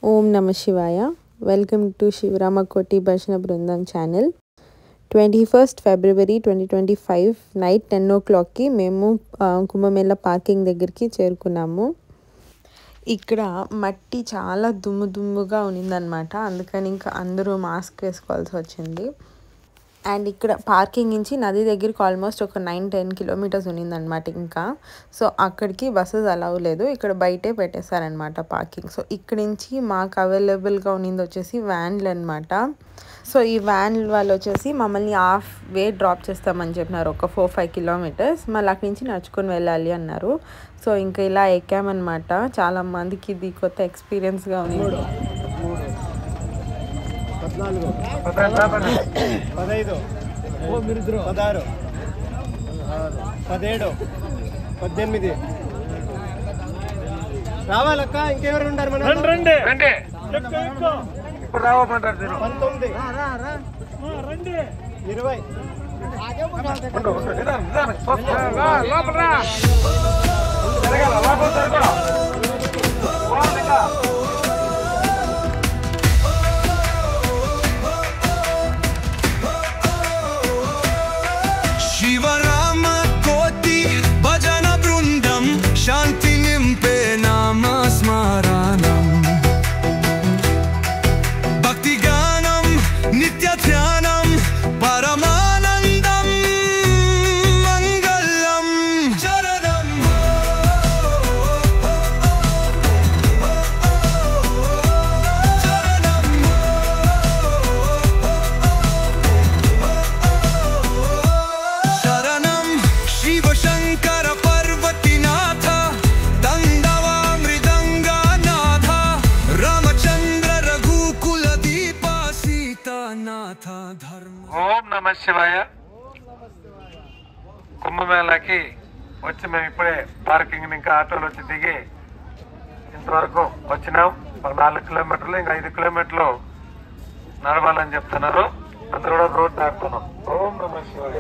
Om Namah Shivaya. Welcome to Shivramakoti Bhajana Brindam channel. 21st February 2025 night 10 o'clockకి మేము Kumbh Mela parking దగ్గరికి చేరుకున్నాము. ఇక్కడ మట్టి చాలా దుమ్ముగా ఉన్నిందనమాట. అందుకని ఇంకా అందరూ మాస్క్ వేసుకోవాల్సి వచ్చింది. అండ్ ఇక్కడ పార్కింగ్ నుంచి నది దగ్గరికి ఆల్మోస్ట్ ఒక 9-10 కిలోమీటర్స్ ఉన్నిందనమాట. ఇంకా సో అక్కడికి బస్సెస్ అలౌ లేదు, ఇక్కడ బయటే పెట్టేశారనమాట పార్కింగ్. సో ఇక్కడి నుంచి మాకు అవైలబుల్గా ఉన్నింది వచ్చేసి వ్యాన్లు అనమాట. సో ఈ వ్యాన్ వాళ్ళు వచ్చేసి మమ్మల్ని హాఫ్ వే డ్రాప్ చేస్తామని చెప్పినారు, ఒక 4-5 కిలోమీటర్స్. మళ్ళీ అక్కడి నుంచి నడుచుకొని వెళ్ళాలి అన్నారు. సో ఇంకా ఇలా ఎక్కామన్నమాట. చాలా మందికి ఇది కొత్త ఎక్స్పీరియన్స్గా ఉంది. 14, 15, 16, 17, 18 రావాలక్క. ఇంకెవరు ఉంటారు? మన ఇప్పుడు రావమంటారు. 19, 20 శివరామకోటి భజన బృందం శాంతి నింపే నామ స్మరణం భక్తి గానం నిత్య ధ్యానం పరమానందం మంగళం చరణం శరణం శివ శంకర పర్వతీనాథ దండవా మృదంగనాథ రామచంద్ర రఘుకుల దీప సీతానాథ ధర్మ. ఓం నమ శివాయ. కుంభమేళాకి వచ్చి మేము ఇప్పుడే పార్కింగ్ ఇంకా ఆటోలో వచ్చి దిగి ఇంతవరకు వచ్చినాం. 4 కిలోమీటర్లు, ఇంకా 5 కిలోమీటర్లు నడవాలని చెప్తున్నారు. అందరూ కూడా రోడ్ దాటుతున్నాం. ఓం నమ శివాయ.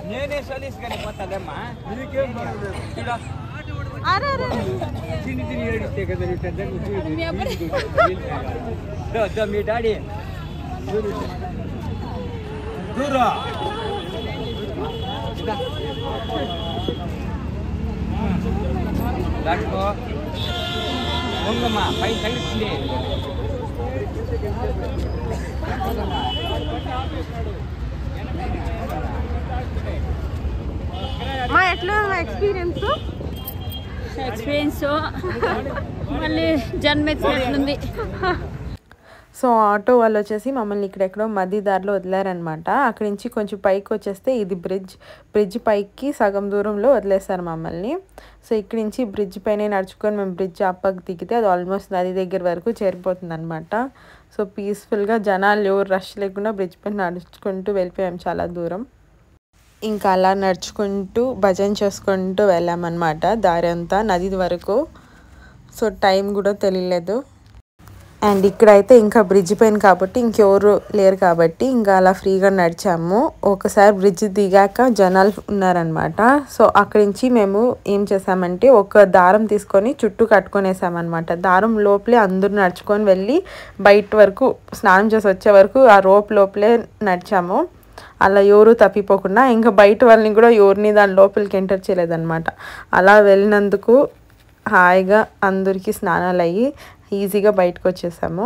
నేనే సలీస్ కానీ పోతాదమ్మా. తిని ఏడిస్తే కదా మీ డాడీ దూరా దాటుకో ఉంగమ్మా. పై తగ్గింది మా ఎట్లా ఎక్స్పీరియన్స్ మళ్ళీ జన్మెత్తినట్లుంది. సో ఆటో వాళ్ళు వచ్చేసి మమ్మల్ని ఇక్కడెక్కడో మధ్య దారిలో వదిలేరనమాట. అక్కడి నుంచి కొంచెం పైకి వచ్చేస్తే ఇది బ్రిడ్జ్ పైకి సగం దూరంలో వదిలేస్తారు మమ్మల్ని. సో ఇక్కడి నుంచి బ్రిడ్జ్ పైన నడుచుకొని మేము బ్రిడ్జ్ అప్పకి దిగితే అది ఆల్మోస్ట్ నది దగ్గర వరకు చేరిపోతుంది అనమాట. సో పీస్ఫుల్గా జనాలు ఎవరు రష్ లేకుండా బ్రిడ్జ్ పైన నడుచుకుంటూ వెళ్ళిపోయాం చాలా దూరం. ఇంకా అలా నడుచుకుంటూ భజన చేసుకుంటూ వెళ్ళామన్నమాట దారి అంతా నది వరకు. సో టైం కూడా తెలియలేదు. అండ్ ఇక్కడైతే ఇంకా బ్రిడ్జ్ పైన కాబట్టి ఇంకెవరు లేరు కాబట్టి ఇంకా అలా ఫ్రీగా నడిచాము. ఒకసారి బ్రిడ్జ్ దిగాక జనాలు ఉన్నారనమాట. సో అక్కడి నుంచి మేము ఏం చేసామంటే ఒక దారం తీసుకొని చుట్టూ కట్టుకొనేసామన్నమాట. దారం లోపలే అందరూ నడుచుకొని వెళ్ళి బయట వరకు స్నానం చేసి వచ్చే వరకు ఆ రోప్ లోపలే నడిచాము. అలా ఎవరు తప్పిపోకుండా ఇంకా బయట వాళ్ళని కూడా ఎవరిని దాని లోపలికి ఎంటర్ చేయలేదన్నమాట. అలా వెళ్ళినందుకు హాయిగా అందరికీ స్నానాలు అయ్యి ఈజీగా బయటకు వచ్చేసాము.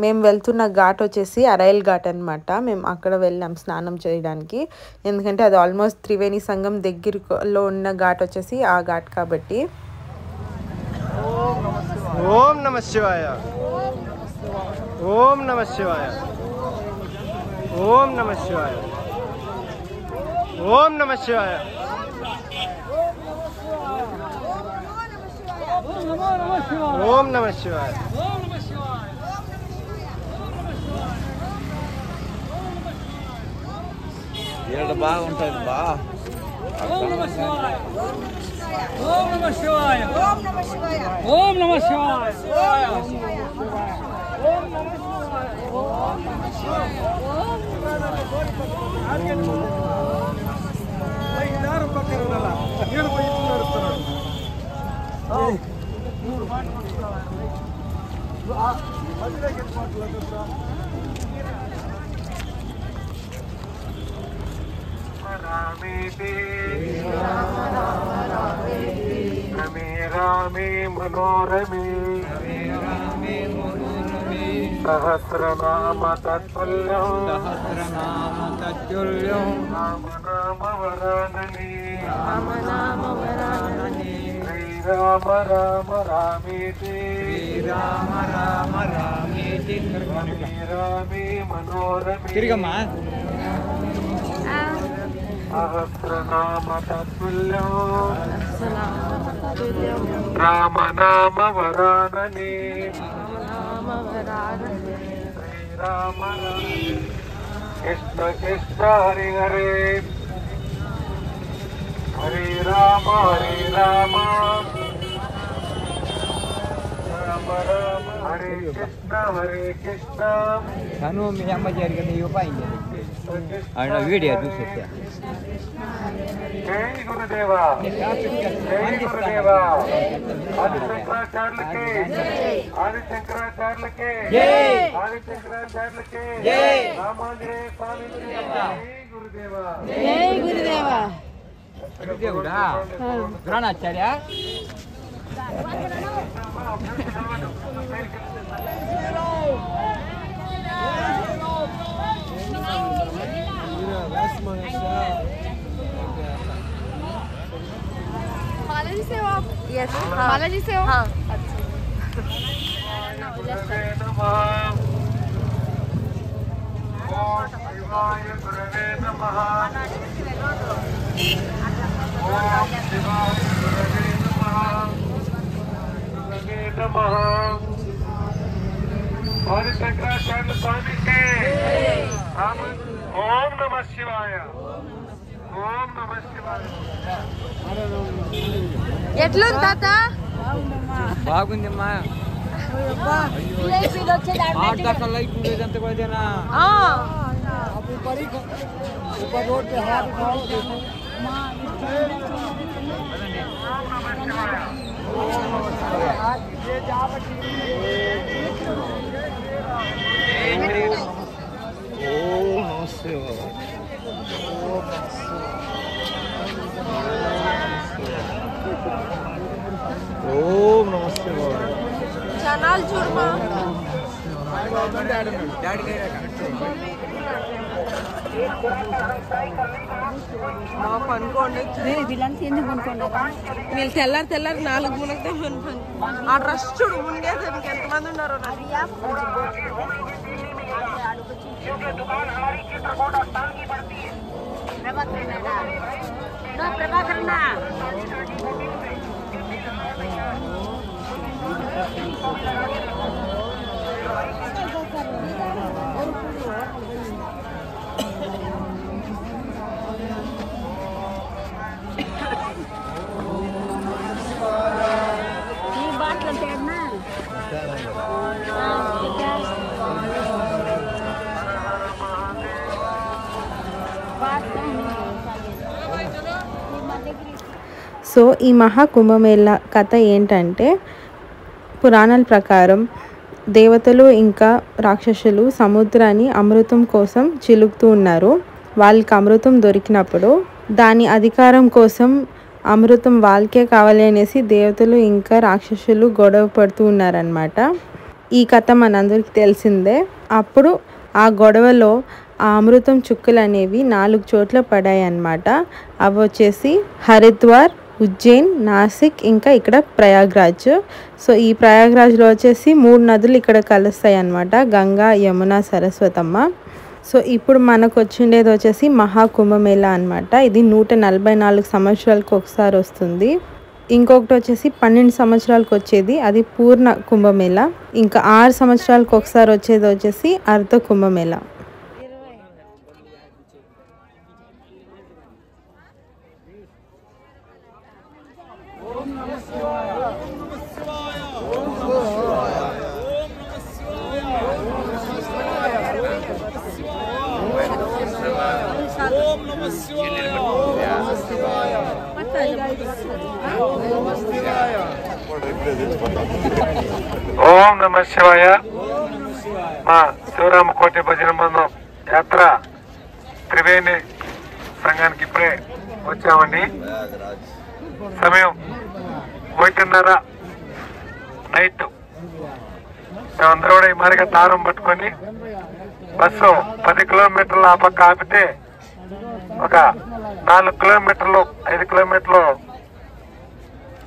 మేము వెళ్తున్న ఘాట్ వచ్చేసి అరైల్ ఘాట్ అనమాట. మేము అక్కడ వెళ్ళాం స్నానం చేయడానికి. ఎందుకంటే అది ఆల్మోస్ట్ త్రివేణి సంగం దగ్గరలో ఉన్న ఘాట్ వచ్చేసి ఆ ఘాట్ కాబట్టి. ఓం నమ శివాయ. ఓం నమ శివాయ. ఓం నమ శివాయ. ఓం నమ శివాయ. ఓం నమ శివాయ. ఏడు బాగుంటుంది బా. ఓం నమ శివాయ. ఓం నమ శివాయ. ఓం నమ శివాయ. ఓం నమ శివాయ. ఓం నమ శివాయ. रमे रामे मनोरमे सहस्रनाम तत्तुल्यं राम नाम वरानने श्रीराम राम रामेति रमे रामे मनोरमे सहस्रनाम तत्तुल्यं राम नाम वरानने श्रीराम कृष्ण कृष्ण हरे हरे हरे राम राम राम हरे Krishna Anu yang menjadi kena yupa ini. Ada video tu saja. जय गुरुदेवा जय गुरुदेवा आदि शंकराचार्य के आदि शंकराचार्य के आदि शंकराचार्य के रामांजनेय स्वामी की जय गुरुदेवा जय गुरुदेवा Dia udah. Gerana acarya. Balaji से हो आप? यस बालाजी से हो? हाँ गुरुवे नमः ओम शिवाय गुरुवे नमः ओम शिवाय गुरुवे नमः गुरुवे नमः आदि शंकराचार्य स्वामी के ओम नमः शिवाय ओम नमः शिवाय ఎట్లుంది తాత బాగుందమ్మా आठ दाखल लाइट लेదంత కొడదేనా ऊपर रोड पे हाथ उठाओ ये जा बच्ची ओम नमः शिवाय ఛానల్ చూడమా మాకు అనుకోండి వీళ్ళు తెల్లారి 4 మునగదే ఆ డ్రెస్ చూడు ఉండేది ఎంతమంది ఉన్నారో సో ఈ మహాకుంభమేళ కథ ఏంటంటే పురాణాల ప్రకారం దేవతలు ఇంకా రాక్షసులు సముద్రాన్ని అమృతం కోసం చిలుకుతూ ఉన్నారు. వాళ్ళకి అమృతం దొరికినప్పుడు దాని అధికారం కోసం అమృతం వాళ్ళకే కావాలి అనేసి దేవతలు ఇంకా రాక్షసులు గొడవ పడుతూ ఉన్నారనమాట. ఈ కథ మనందరికీ తెలిసిందే. అప్పుడు ఆ గొడవలో ఆ అమృతం చుక్కలు అనేవి 4 చోట్ల పడాయి అన్నమాట. అవి వచ్చేసి హరిద్వార్, ఉజ్జయిన్, నాసిక్, ఇంకా ఇక్కడ ప్రయాగ్రాజ్. సో ఈ ప్రయాగ్రాజ్లో వచ్చేసి 3 నదులు ఇక్కడ కలుస్తాయి అన్నమాట, గంగా, యమున, సరస్వతమ్మ. సో ఇప్పుడు మనకు వచ్చిండేది వచ్చేసి మహాకుంభమేళ అనమాట. ఇది 144 సంవత్సరాలకు ఒకసారి వస్తుంది. ఇంకొకటి వచ్చేసి 12 సంవత్సరాలకు వచ్చేది, అది పూర్ణ కుంభమేళ. ఇంకా 6 సంవత్సరాలకు ఒకసారి వచ్చేది వచ్చేసి అర్ధ కుంభమేళ. ओम नमः शिवाय ఓం నమ శివాయ. మా శివరామకోటి భజన బృందం యాత్ర త్రివేణి సంఘానికి ఇప్పుడే వచ్చామండి. సమయం 1:30 నైట్. మేమందరూ కూడా ఈ మారిగా దారం పట్టుకొని బస్సు 10 కిలోమీటర్లు ఆ పక్క ఆపితే ఒక 4 కిలోమీటర్లు 5 కిలోమీటర్లు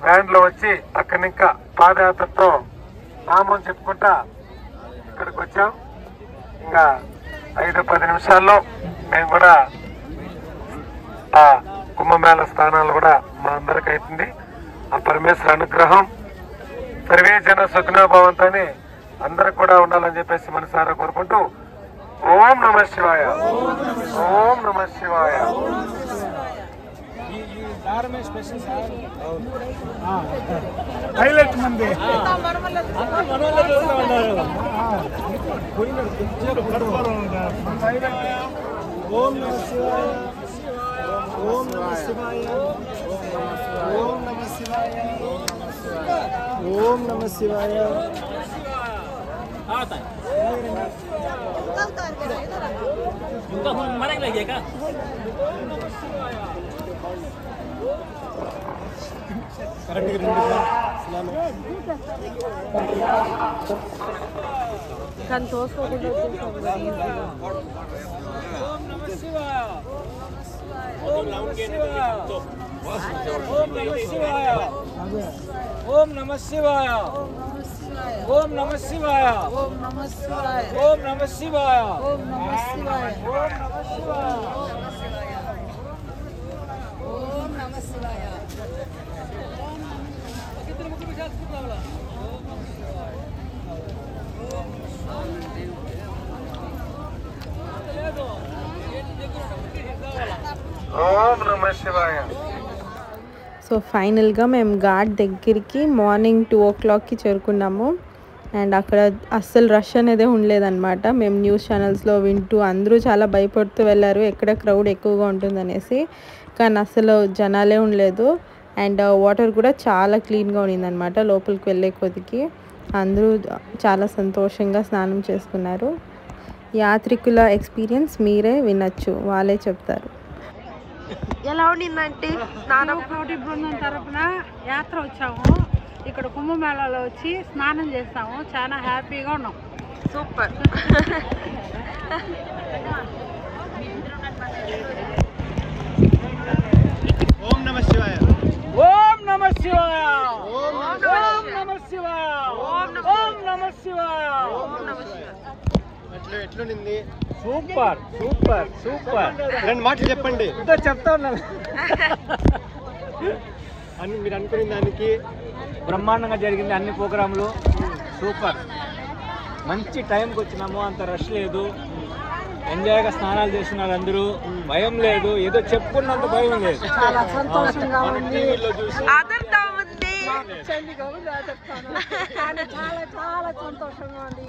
వ్యాన్ లో వచ్చి అక్కడి ఇంకా పాదయాత్రతో నామం చెప్పుకుంటా ఇక్కడికి వచ్చాం. ఇంకా 5-10 నిమిషాల్లో మేము కూడా ఆ కుంభమేళ స్థానాలు కూడా మా అందరికి అవుతుంది. ఆ పరమేశ్వర అనుగ్రహం సర్వే జన సుఖినోభవంతోని అందరికి కూడా ఉండాలని చెప్పేసి మనసారా కోరుకుంటూ ఓం నమ శివాయ. ఓం నమ శివాయ. హైలైట్ మంది ఓం నమ శివాయ. ఓం నమ శివాయ. ఓం నమ శివాయ. ఓం నమ శివాయ. ఓం నమ శివాయ. ఓం నమ శివాయ. ఓం నమ శివాయ. ఓం నమ శివాయ. ఓం నమ శివాయ. ఓం నమ శివాయ. ఓం నమ శివాయ. ఓం నమ శివాయ. సో ఫైనల్గా మేము ఘాట్ దగ్గరికి మార్నింగ్ 2 o'clockకి చేరుకున్నాము. అండ్ అక్కడ అస్సలు రష్ అనేది ఉండలేదన్నమాట. మేము న్యూస్ ఛానల్స్లో వింటూ అందరూ చాలా భయపడుతూ వెళ్ళారు ఎక్కడ క్రౌడ్ ఎక్కువగా ఉంటుందనేసి. కానీ అస్సలు జనాలే ఉండలేదు. అండ్ వాటర్ కూడా చాలా క్లీన్గా ఉండిందనమాట. లోపలికి వెళ్ళే కొద్దికి అందరూ చాలా సంతోషంగా స్నానం చేసుకున్నారు. యాత్రికుల ఎక్స్పీరియన్స్ మీరే వినొచ్చు, వాళ్ళే చెప్తారు. ఎలా ఉండిందంటే కోటి బృందం తరపున యాత్ర వచ్చాము. ఇక్కడ కుంభమేళాలో వచ్చి స్నానం చేస్తాము. చాలా హ్యాపీగా ఉన్నాం. సూపర్. ఓం నమ శివాయ. ఓం నమ శివాయ. ఓం నమ శివాయ. ఓం నమ శివాయ. ఎట్లుంది? Super super super. 2 మాటలు చెప్పండి. చెప్తా ఉన్నాను. అని మీరు అనుకునే దానికి బ్రహ్మాండంగా జరిగింది అన్ని ప్రోగ్రాంలు. సూపర్. మంచి టైంకి వచ్చినాము. అంత రష్ లేదు. ఎంజాయ్గా స్నానాలు చేస్తున్నారు అందరూ. భయం లేదు. ఏదో చెప్పుకున్నంత భయం లేదు. చాలా సంతోషంగా ఉంది. ఆదర్తా ఉంది. కానీ చాలా చాలా సంతోషంగా ఉంది.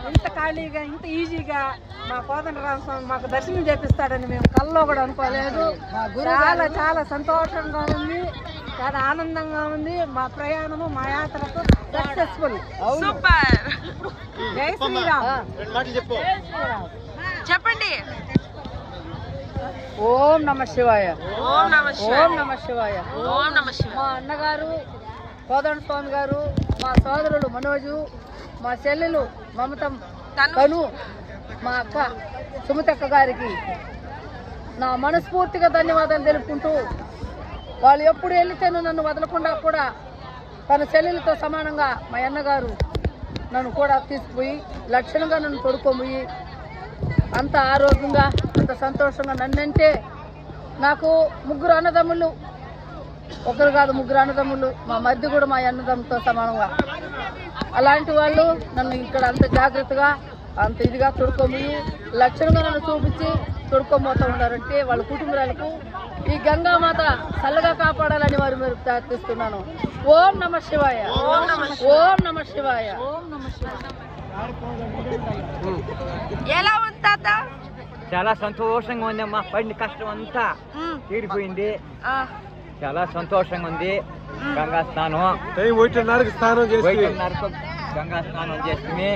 ఇంత ఖాళీగా ఇంత ఈజీగా మా కోదండరామ స్వామి మాకు దర్శనం చేపిస్తాడని మేము కల్లో కూడా అనుకోలేదు. చాలా చాలా సంతోషంగా ఉంది. చాలా ఆనందంగా ఉంది. మా ప్రయాణము మా యాత్రకు సక్సెస్ఫుల్. సూపర్. జై శ్రీరామ్. 2 మాటలు చెప్పు. చెప్పండి. ఓం నమ శివాయ. ఓం నమ శివాయ. ఓం నమ శివాయ. ఓం నమ శివాయ. మా అన్నగారు కోదండ స్వామి గారు, మా సోదరులు మనోజు, మా చెల్లెలు మమతం తను, మా అక్క సుమతక్క గారికి నా మనస్ఫూర్తిగా ధన్యవాదాలు తెలుపుకుంటూ, వాళ్ళు ఎప్పుడు వెళ్తేనూ నన్ను వదలకుండా కూడా తన చెల్లెలతో సమానంగా మా అన్నగారు నన్ను కూడా తీసుకుపోయి లక్షణంగా నన్ను తొడుక్కోబోయి అంత ఆరోగ్యంగా అంత సంతోషంగా నన్నంటే నాకు 3 అన్నదమ్ములు, ఒకరు కాదు 3 అన్నదమ్ములు. మా మరిది కూడా మా అన్నదమ్ముతో సమానంగా. అలాంటి వాళ్ళు నన్ను ఇక్కడ అంత జాగ్రత్తగా అంత ఇదిగా తొడుక్కోబోయి లక్షణంగా నన్ను చూపించి తొడుక్కోబోతూ ఉన్నారంటే వాళ్ళ కుటుంబాలకు ఈ గంగామాత చల్లగా కాపాడాలని వారు మీరు ప్రార్థిస్తున్నాను. ఓం నమ శివాయ. ఓం నమ శివాయ. ఓం నమ శివాయ. ఎలా ఉంది తాత? చాలా సంతోషంగా ఉంది అమ్మా. పడిన కష్టం అంతా తీరిపోయింది. చాలా సంతోషంగా ఉంది. గంగా స్నానం టైం 1:30కి స్నానం చేసి 1:30కు గంగా స్నానం చేసుకుని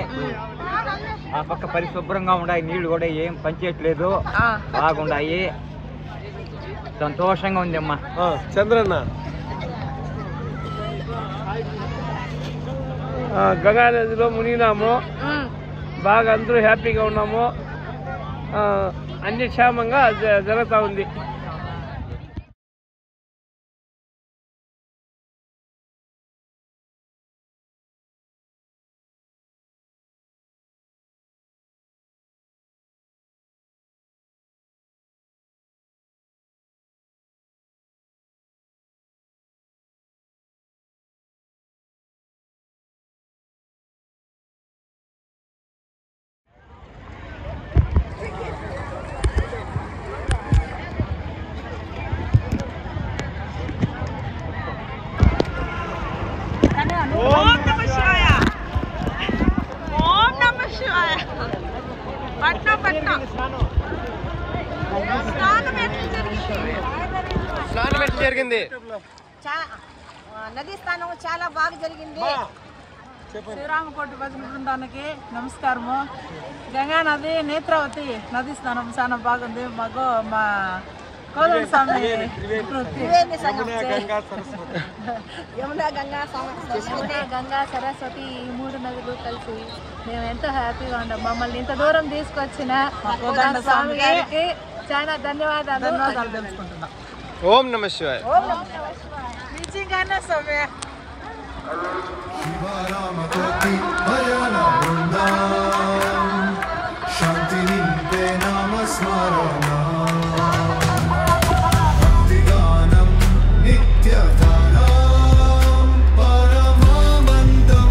ఆ పక్క పరిశుభ్రంగా ఉన్నాయి, నీళ్లు కూడా ఏం పనిచేయట్లేదు, బాగున్నాయి, సంతోషంగా ఉంది అమ్మా. చంద్రన్న గంగా నదిలో మునిగినాము, బాగా అందరూ హ్యాపీగా ఉన్నాము, అన్ని క్షేమంగా జరుగుతూ ఉంది. స్నానం ఎట్లా జరిగింది? నదీ స్నానం చాలా బాగా జరిగింది. శ్రీరామకోటి భజన బృందానికి నమస్కారము. గంగా నది నేత్రావతి నదీ స్నానం చాలా బాగుంది. మాకు మా కోదండ స్వామి యమునా గంగా సరస్వతి ఈ 3 నదులు కలిసి మేము ఎంతో హ్యాపీగా ఉన్నాం. మమ్మల్ని ఇంత దూరం తీసుకొచ్చిన కోదండ స్వామి గారికి చాలా ధన్యవాదాలు తెలుసుకుంటున్నాం. ఓం నమ శివాయ. నిజంగానే స్వామి శివరామకోటి భజన బృందం శాంతి నింపే నామ స్మరణ భక్తిగానం నిత్యధానం పరమానందం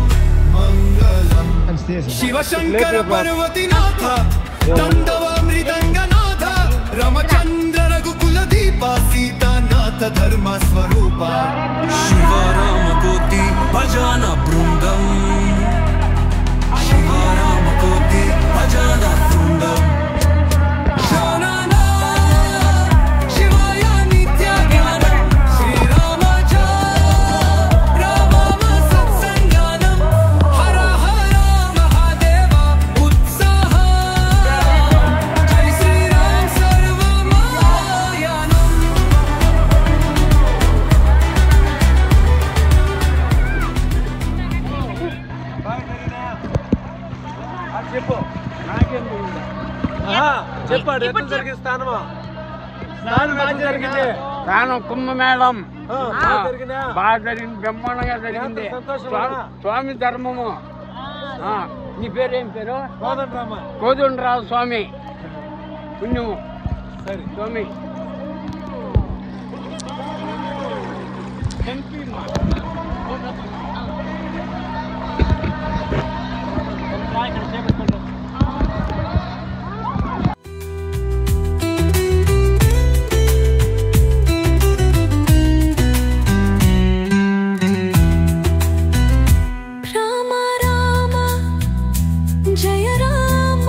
మంగళం. శివశంకర పార్వతీనాథ దండవామృదంగనాథ రామచంద్ర రఘుకుల దీప సీతానాథ ధర్మ స్వరూప శివరామకోటి భజన బృందం శివరామకోటి భజన బృందం శివాయ నిత్య జ్ఞానం శ్రీరామ రామ సత్సంగానం హర హర మహాదేవ ఉత్సాహ జై శ్రీరామ్ సర్వమాయానం. చెప్పాడు ఎట్లా జరిగింది స్నానమా? స్నానం కుంభమేళం జరిగిందా? బాగా జరిగింది, బ్రహ్మాండంగా జరిగింది. స్వామి ధర్మము. నీ పేరేం పేరు? కోదండరావు స్వామి పుణ్యము. సరే స్వామి రామ రామ జయ రామ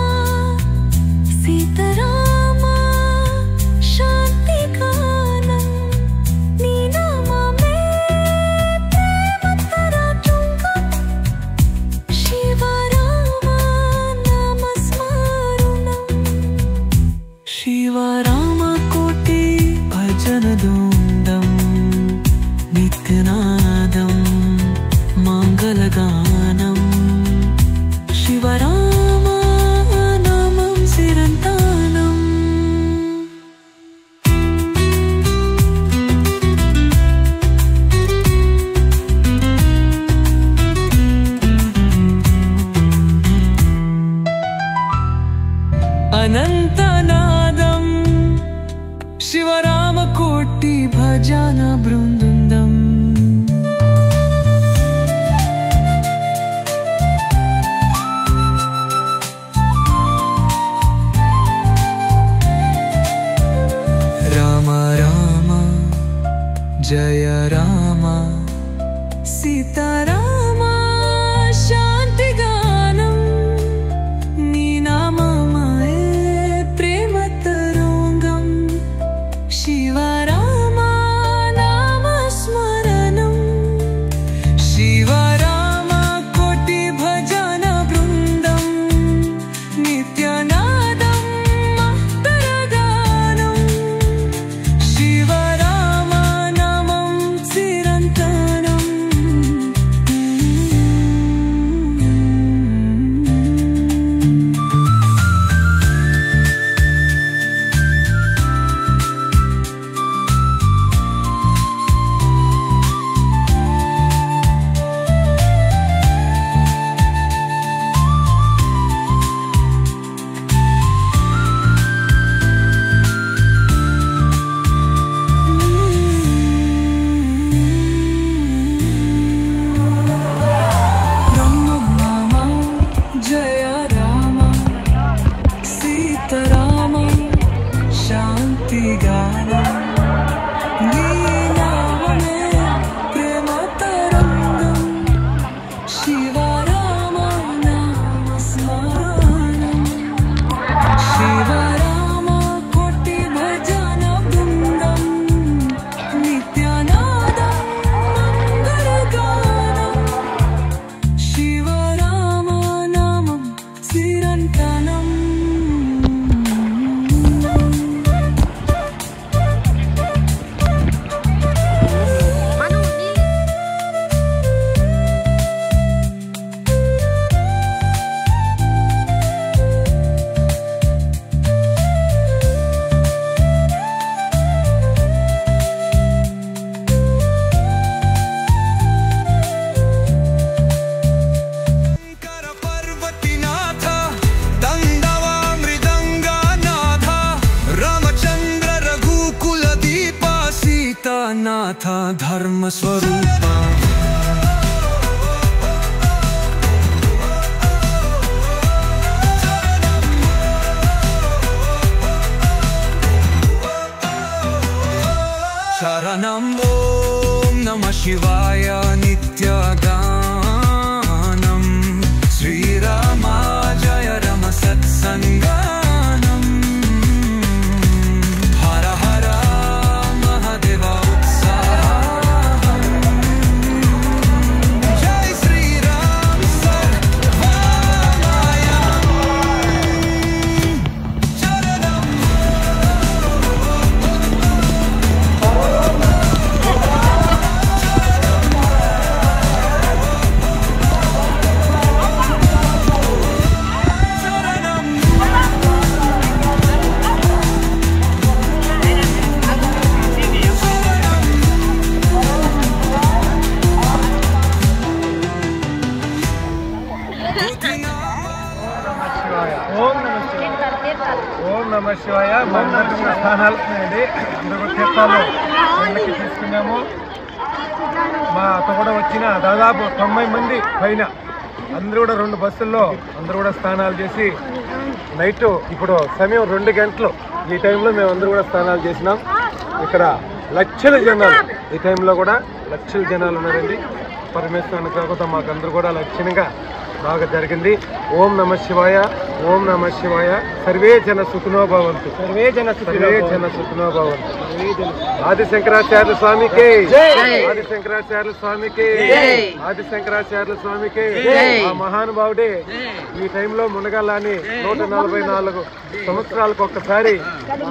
సీతారామ శాంతి గానం నీ నామమే ప్రేమతరాటుంగం శివరామ నామ స్మరణం శివరామ కోటి భజన దూందం నిత్యనాదం మంగళగానం శివరామ నామం సిరంతానం. అనంతనాదం శివరామ కోటి భజన బృందం ధర్మ స్వరూపం శరణం ఓం నమః శివాయ నిత్యగానం శ్రీరామ జయ రమ సత్సంగానం హర హర మహాదేవ ఉత్సాహం జై శ్రీరామ సర్వమయ శరణం ఓం నమ శివాయ. మనందరికీ కూడా స్థానాలు ఉన్నాయండి. అందరూ కూడా తీర్థాలు ఇళ్ళకి తీసుకున్నాము. మాతో కూడా వచ్చిన దాదాపు 90 మంది పైన అందరూ కూడా 2 బస్సుల్లో అందరూ కూడా స్నానాలు చేసి నైట్ ఇప్పుడు సమయం 2 గంటలు ఈ టైంలో మేము అందరూ కూడా స్నానాలు చేసినాం. ఇక్కడ లక్షల జనాలు ఈ టైంలో కూడా లక్షల జనాలు ఉన్నారండి. పరమేశ్వరుని కాకుండా మాకందరూ కూడా లక్షణంగా బాగా జరిగింది. ఓం నమ శివాయ, ఓం నమ శివాయ. సర్వే జన సుఖినో భవంతు, సర్వే జన సుఖినో భవంతు. ఆది శంకరాచార్య స్వామికి, ఆది శంకరాచార్య స్వామికి, ఆది శంకరాచార్య స్వామికి. ఆ మహానుభావుడే ఈ టైంలో మునగాలని 144 సంవత్సరాలకు ఒక్కసారి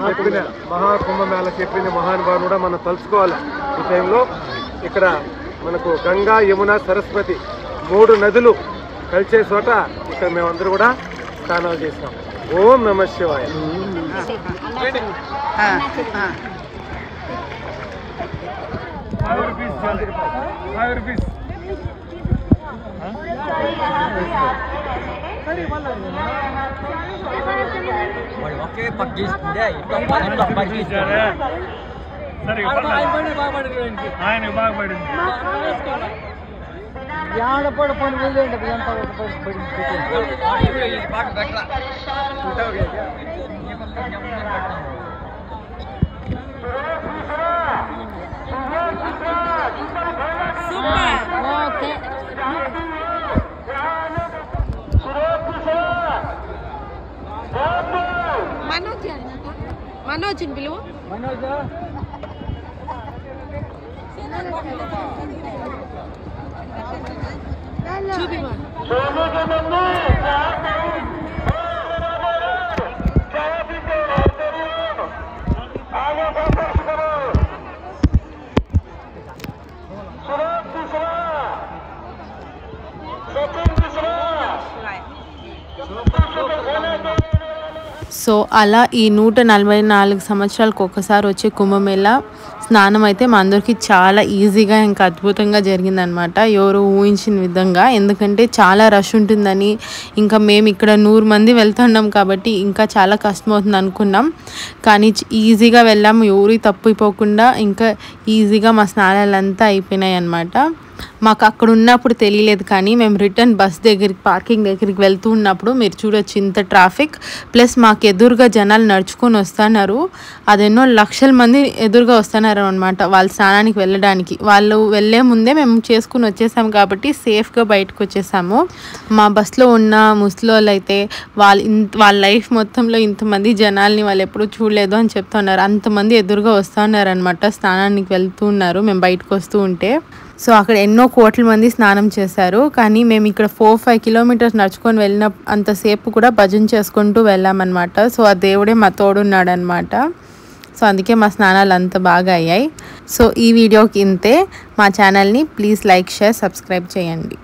చెప్పిన మహాకుంభమేళ చెప్పిన మహానుభావుడు కూడా మనం తలుచుకోవాలి. ఈ టైంలో ఇక్కడ మనకు గంగా, యమున, సరస్వతి 3 నదులు కలిసే చోట ఇక్కడ మేమందరూ కూడా స్నానాలు చేస్తాం. ఓం నమ శివాయ. ఒకే పట్టిస్తుండే పట్టిస్తారా? ఆయన బాగుపడింది. ఆడపడ పని వెళ్ళండి ఎంత పాట పెట్టరా మనోజ్ పిలువ మనోజ్ చూపి సో అలా ఈ 144 సంవత్సరాలకు ఒకసారి వచ్చే కుంభమేళ స్నానం అయితే మా అందరికీ చాలా ఈజీగా ఇంకా అద్భుతంగా జరిగిందనమాట. ఎవరు ఊహించిన విధంగా, ఎందుకంటే చాలా రష్ ఉంటుందని, ఇంకా మేము ఇక్కడ 100 మంది వెళ్తున్నాం కాబట్టి ఇంకా చాలా కష్టం అవుతుంది అనుకున్నాం. కానీ ఈజీగా వెళ్ళాము, ఎవరు తప్పిపోకుండా ఇంకా ఈజీగా మా స్నానాలంతా అయిపోయినాయి అన్నమాట. మాకు అక్కడ ఉన్నప్పుడు తెలియలేదు, కానీ మేము రిటర్న్ బస్ దగ్గరికి పార్కింగ్ దగ్గరికి వెళ్తూ ఉన్నప్పుడు మీరు చూడొచ్చు ఇంత ట్రాఫిక్, ప్లస్ మాకు ఎదురుగా జనాలు నడుచుకొని వస్తున్నారు. అదెన్నో లక్షల మంది ఎదురుగా వస్తున్నారు అనమాట వాళ్ళ స్నానానికి వెళ్ళడానికి. వాళ్ళు వెళ్ళే ముందే మేము చేసుకుని వచ్చేసాము కాబట్టి సేఫ్గా బయటకు వచ్చేసాము. మా బస్లో ఉన్న ముసలోళ్ళు అయితే వాళ్ళ లైఫ్ మొత్తంలో ఇంతమంది జనాల్ని వాళ్ళు ఎప్పుడూ చూడలేదు అని చెప్తున్నారు. అంతమంది ఎదురుగా వస్తున్నారు అనమాట, స్నానానికి వెళ్తూ ఉన్నారు మేము బయటకు వస్తూ ఉంటే. సో అక్కడ ఎన్నో కోట్ల మంది స్నానం చేశారు, కానీ మేము ఇక్కడ 4-5 కిలోమీటర్స్ నడుచుకొని వెళ్ళిన అంతసేపు కూడా భజన చేసుకుంటూ వెళ్ళామన్నమాట. సో ఆ దేవుడే మా తోడున్నాడు అనమాట. సో అందుకే మా స్నానాలు అంత బాగా అయ్యాయి. సో ఈ వీడియోకి ఇంతే. మా ఛానల్ని ప్లీజ్ లైక్, షేర్, సబ్స్క్రైబ్ చేయండి.